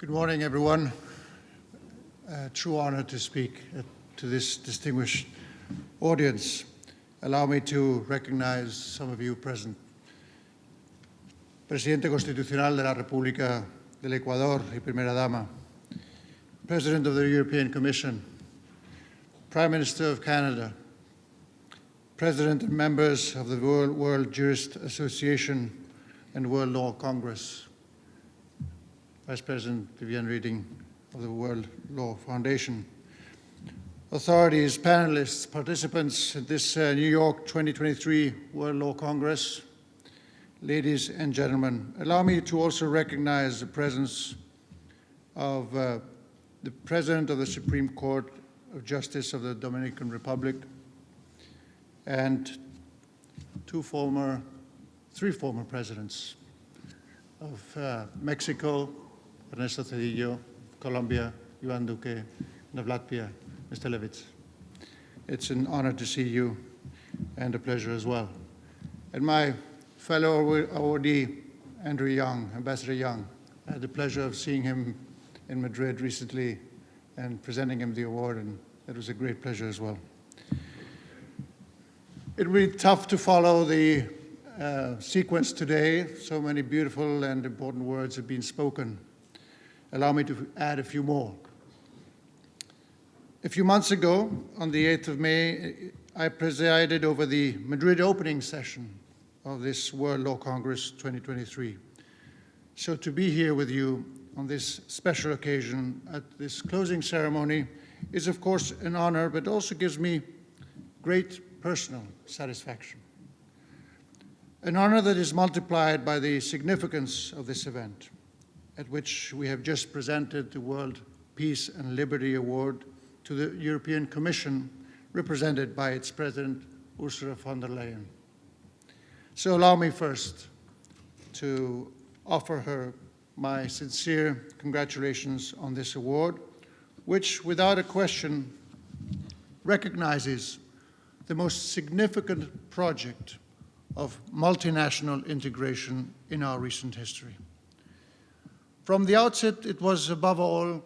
Good morning, everyone. True honor to speak to this distinguished audience. Allow me to recognize some of you present. Presidente Constitucional de la República del Ecuador y Primera Dama, President of the European Commission, Prime Minister of Canada, President and members of the World Jurist Association and World Law Congress, Vice President Viviane Reding of the World Law Foundation, authorities, panelists, participants at this New York 2023 World Law Congress, ladies and gentlemen, allow me to also recognize the presence of the President of the Supreme Court of Justice of the Dominican Republic and three former presidents of Mexico, Ernesto Zedillo, Colombia, Iván Duque, and of Latvia, Mr. Levits. It's an honor to see you and a pleasure as well. And my fellow awardee, Andrew Young, Ambassador Young, I had the pleasure of seeing him in Madrid recently and presenting him the award, and it was a great pleasure as well. It will be tough to follow the sequence today. So many beautiful and important words have been spoken. Allow me to add a few more. A few months ago, on the 8th of May, I presided over the Madrid opening session of this World Law Congress 2023. So to be here with you on this special occasion at this closing ceremony is, of course, an honor, but also gives me great personal satisfaction. An honor that is multiplied by the significance of this event, at which we have just presented the World Peace and Liberty Award to the European Commission, represented by its President, Ursula Von der Leyen. So allow me first to offer her my sincere congratulations on this award, which, without a question, recognizes the most significant project of multinational integration in our recent history. From the outset, it was above all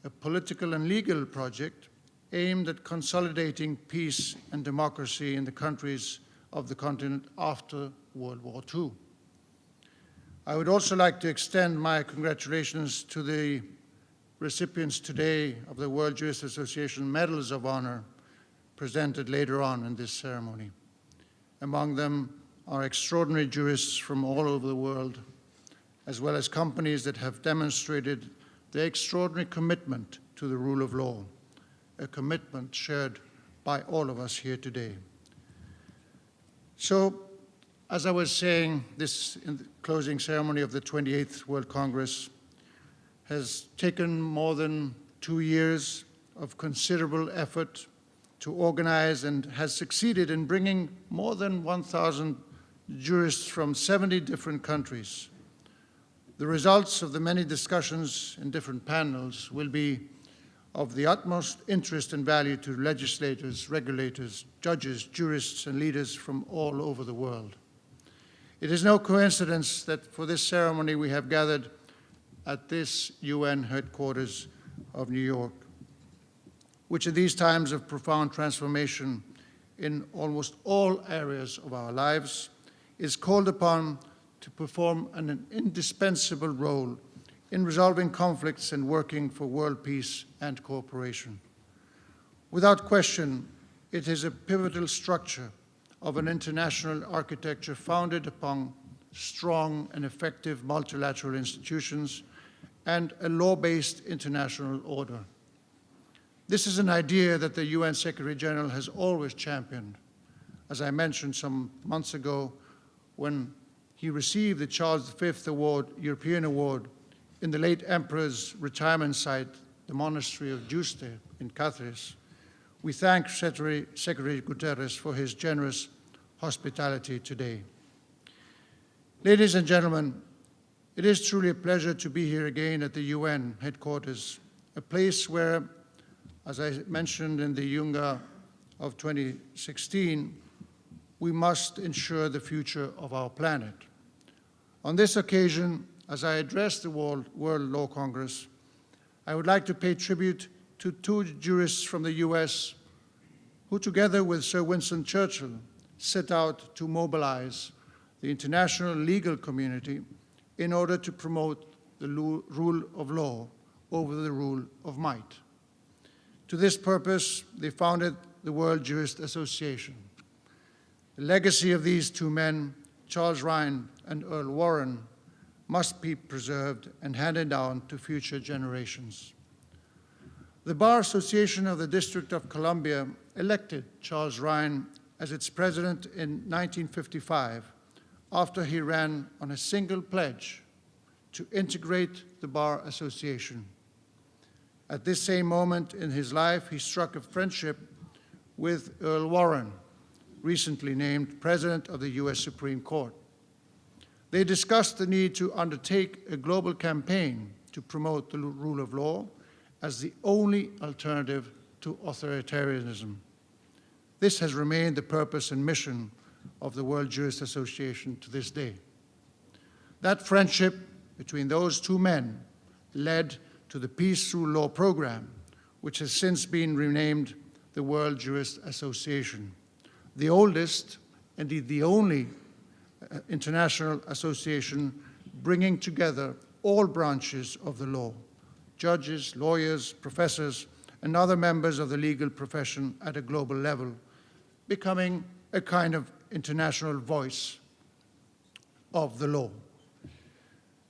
a political and legal project aimed at consolidating peace and democracy in the countries of the continent after World War II. I would also like to extend my congratulations to the recipients today of the World Jurist Association Medals of Honor, presented later on in this ceremony. Among them are extraordinary jurists from all over the world, as well as companies that have demonstrated their extraordinary commitment to the rule of law, a commitment shared by all of us here today. So, as I was saying, this in the closing ceremony of the 28th World Congress has taken more than 2 years of considerable effort to organize and has succeeded in bringing more than 1,000 jurists from 70 different countries. The results of the many discussions in different panels will be of the utmost interest and value to legislators, regulators, judges, jurists, and leaders from all over the world. It is no coincidence that for this ceremony we have gathered at this UN headquarters of New York, which in these times of profound transformation in almost all areas of our lives is called upon to perform an indispensable role in resolving conflicts and working for world peace and cooperation. Without question, it is a pivotal structure of an international architecture founded upon strong and effective multilateral institutions and a law-based international order. This is an idea that the UN Secretary General has always championed. As I mentioned some months ago, when he received the Charles V Award, European Award, in the late Emperor's retirement site, the Monastery of Jurist in Cáceres, we thank Secretary Guterres for his generous hospitality today. Ladies and gentlemen, it is truly a pleasure to be here again at the UN headquarters, a place where, as I mentioned in the Junga of 2016, we must ensure the future of our planet. On this occasion, as I address the World Law Congress, I would like to pay tribute to two jurists from the US who, together with Sir Winston Churchill, set out to mobilize the international legal community in order to promote the rule of law over the rule of might. To this purpose, they founded the World Jurist Association. The legacy of these two men, Charles Ryan and Earl Warren, must be preserved and handed down to future generations. The Bar Association of the District of Columbia elected Charles Ryan as its president in 1955 after he ran on a single pledge to integrate the Bar Association. At this same moment in his life, he struck a friendship with Earl Warren, recently named President of the US Supreme Court. They discussed the need to undertake a global campaign to promote the rule of law as the only alternative to authoritarianism. This has remained the purpose and mission of the World Jurist Association to this day. That friendship between those two men led to the Peace Through Law program, which has since been renamed the World Jurist Association, the oldest, indeed the only international association bringing together all branches of the law, judges, lawyers, professors, and other members of the legal profession at a global level, becoming a kind of international voice of the law.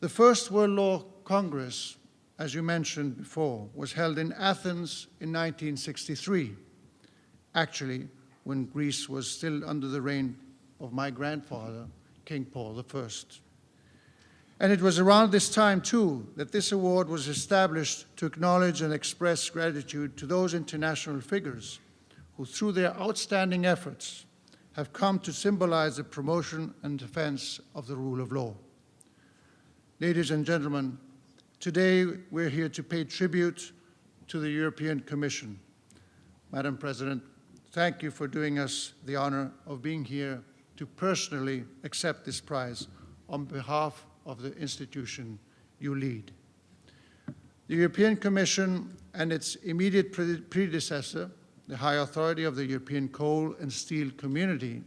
The first World Law Congress, as you mentioned before, was held in Athens in 1963, actually when Greece was still under the reign of my grandfather, King Paul I. And it was around this time, too, that this award was established to acknowledge and express gratitude to those international figures who, through their outstanding efforts, have come to symbolize the promotion and defense of the rule of law. Ladies and gentlemen, today we're here to pay tribute to the European Commission. Madam President, thank you for doing us the honor of being here to personally accept this prize on behalf of the institution you lead. The European Commission and its immediate predecessor, the High Authority of the European Coal and Steel Community,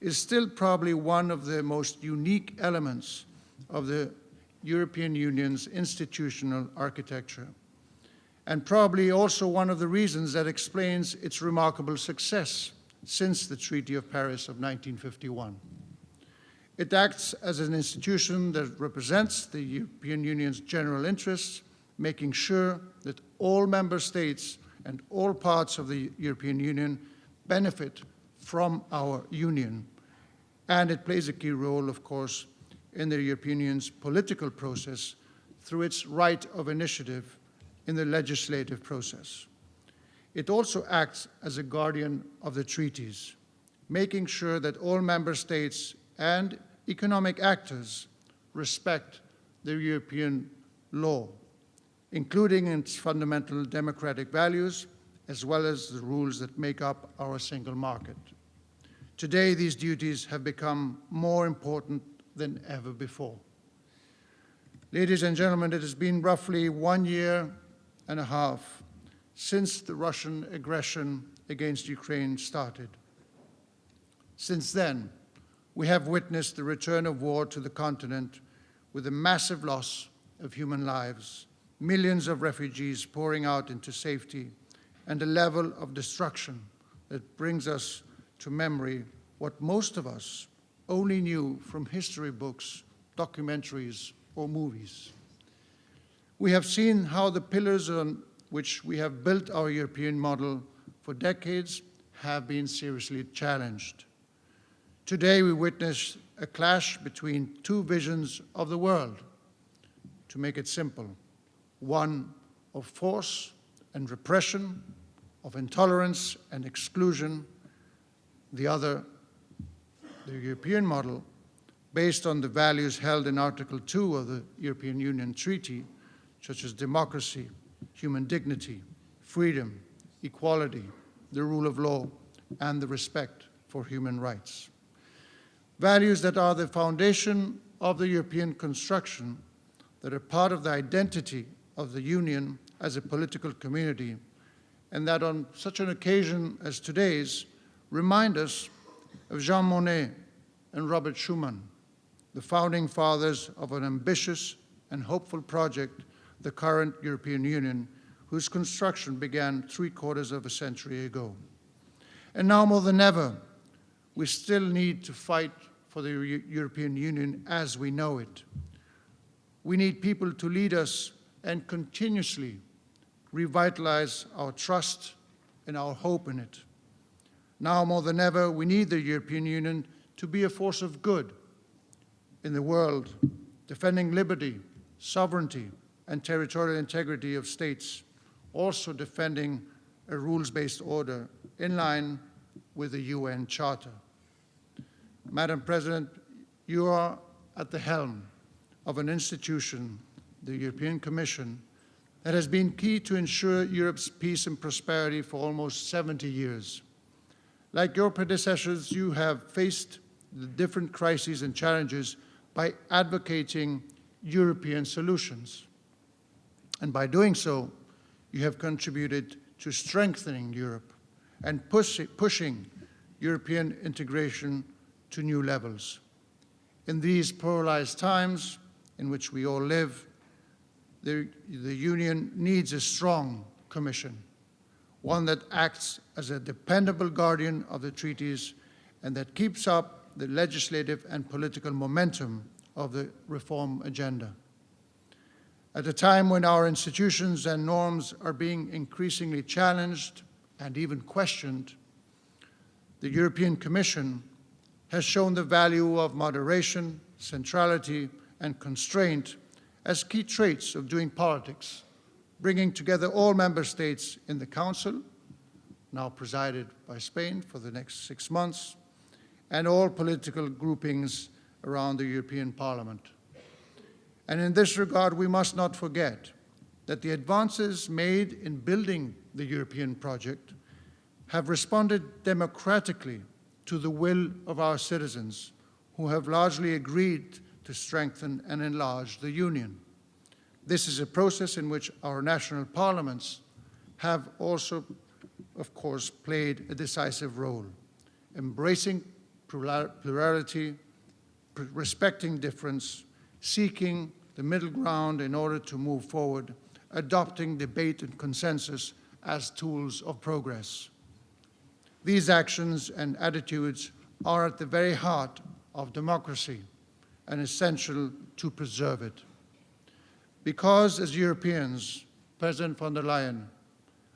is still probably one of the most unique elements of the European Union's institutional architecture, and probably also one of the reasons that explains its remarkable success since the Treaty of Paris of 1951. It acts as an institution that represents the European Union's general interests, making sure that all member states and all parts of the European Union benefit from our union. And it plays a key role, of course, in the European Union's political process through its right of initiative in the legislative process. It also acts as a guardian of the treaties, making sure that all member states and economic actors respect the European law, including its fundamental democratic values, as well as the rules that make up our single market. Today, these duties have become more important than ever before. Ladies and gentlemen, it has been roughly 1 year and a half since the Russian aggression against Ukraine started. Since then, we have witnessed the return of war to the continent with a massive loss of human lives, millions of refugees pouring out into safety, and a level of destruction that brings us to memory what most of us only knew from history books, documentaries, or movies. We have seen how the pillars on which we have built our European model for decades have been seriously challenged. Today, we witness a clash between two visions of the world. To make it simple, one of force and repression, of intolerance and exclusion, the other, the European model, based on the values held in Article 2 of the European Union Treaty, such as democracy, human dignity, freedom, equality, the rule of law, and the respect for human rights. Values that are the foundation of the European construction that are part of the identity of the Union as a political community, and that on such an occasion as today's remind us of Jean Monnet and Robert Schuman, the founding fathers of an ambitious and hopeful project, the current European Union, whose construction began 3/4 of a century ago. And now more than ever, we still need to fight for the European Union as we know it. We need people to lead us and continuously revitalize our trust and our hope in it. Now more than ever, we need the European Union to be a force of good in the world, defending liberty, sovereignty, and territorial integrity of states, also defending a rules-based order in line with the UN Charter. Madam President, you are at the helm of an institution, the European Commission, that has been key to ensure Europe's peace and prosperity for almost 70 years. Like your predecessors, you have faced the different crises and challenges by advocating European solutions. And by doing so, you have contributed to strengthening Europe and pushing European integration to new levels. In these polarized times in which we all live, the Union needs a strong Commission, one that acts as a dependable guardian of the treaties and that keeps up the legislative and political momentum of the reform agenda. At a time when our institutions and norms are being increasingly challenged and even questioned, the European Commission has shown the value of moderation, centrality, and constraint as key traits of doing politics, bringing together all member states in the Council, now presided by Spain for the next 6 months, and all political groupings around the European Parliament. And in this regard, we must not forget that the advances made in building the European project have responded democratically to the will of our citizens, who have largely agreed to strengthen and enlarge the Union. This is a process in which our national parliaments have also, of course, played a decisive role, embracing plurality, respecting difference, seeking the middle ground in order to move forward, adopting debate and consensus as tools of progress. These actions and attitudes are at the very heart of democracy and essential to preserve it. Because as Europeans, President von der Leyen,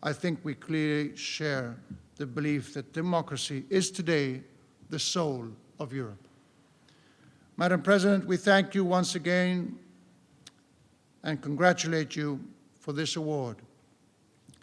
I think we clearly share the belief that democracy is today the soul of Europe. Madam President, we thank you once again and congratulate you for this award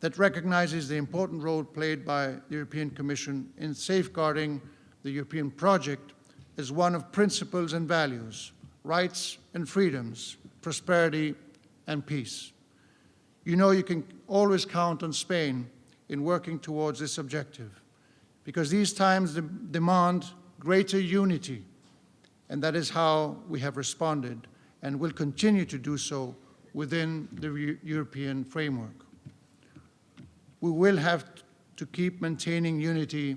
that recognizes the important role played by the European Commission in safeguarding the European project as one of principles and values, rights and freedoms, prosperity and peace. You know you can always count on Spain in working towards this objective, because these times demand greater unity, and that is how we have responded and will continue to do so within the European framework. We will have to keep maintaining unity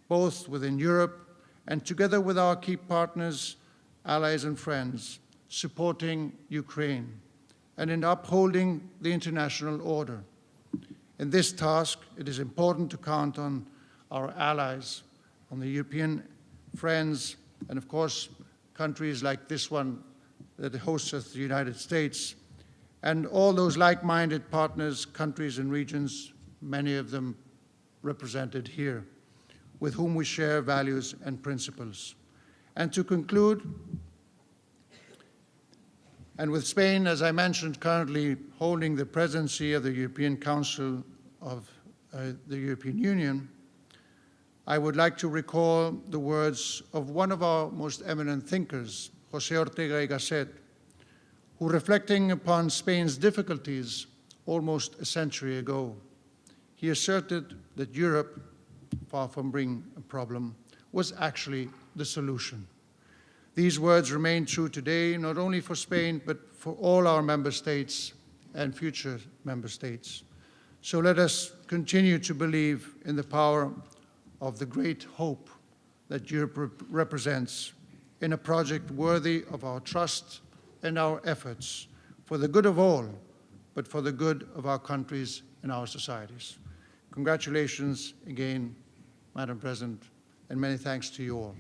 both within Europe and together with our key partners, allies and friends, supporting Ukraine and in upholding the international order. In this task, it is important to count on our allies, on the European friends, and of course, countries like this one that hosts us, the United States, and all those like-minded partners, countries and regions, many of them represented here, with whom we share values and principles. And to conclude, and with Spain, as I mentioned, currently holding the presidency of the European Council of the European Union, I would like to recall the words of one of our most eminent thinkers, José Ortega y Gasset, who, reflecting upon Spain's difficulties almost a century ago, he asserted that Europe, far from being a problem, was actually the solution. These words remain true today, not only for Spain, but for all our member states and future member states. So let us continue to believe in the power of the great hope that Europe represents, in a project worthy of our trust and our efforts for the good of all, but for the good of our countries and our societies. Congratulations again, Madam President, and many thanks to you all.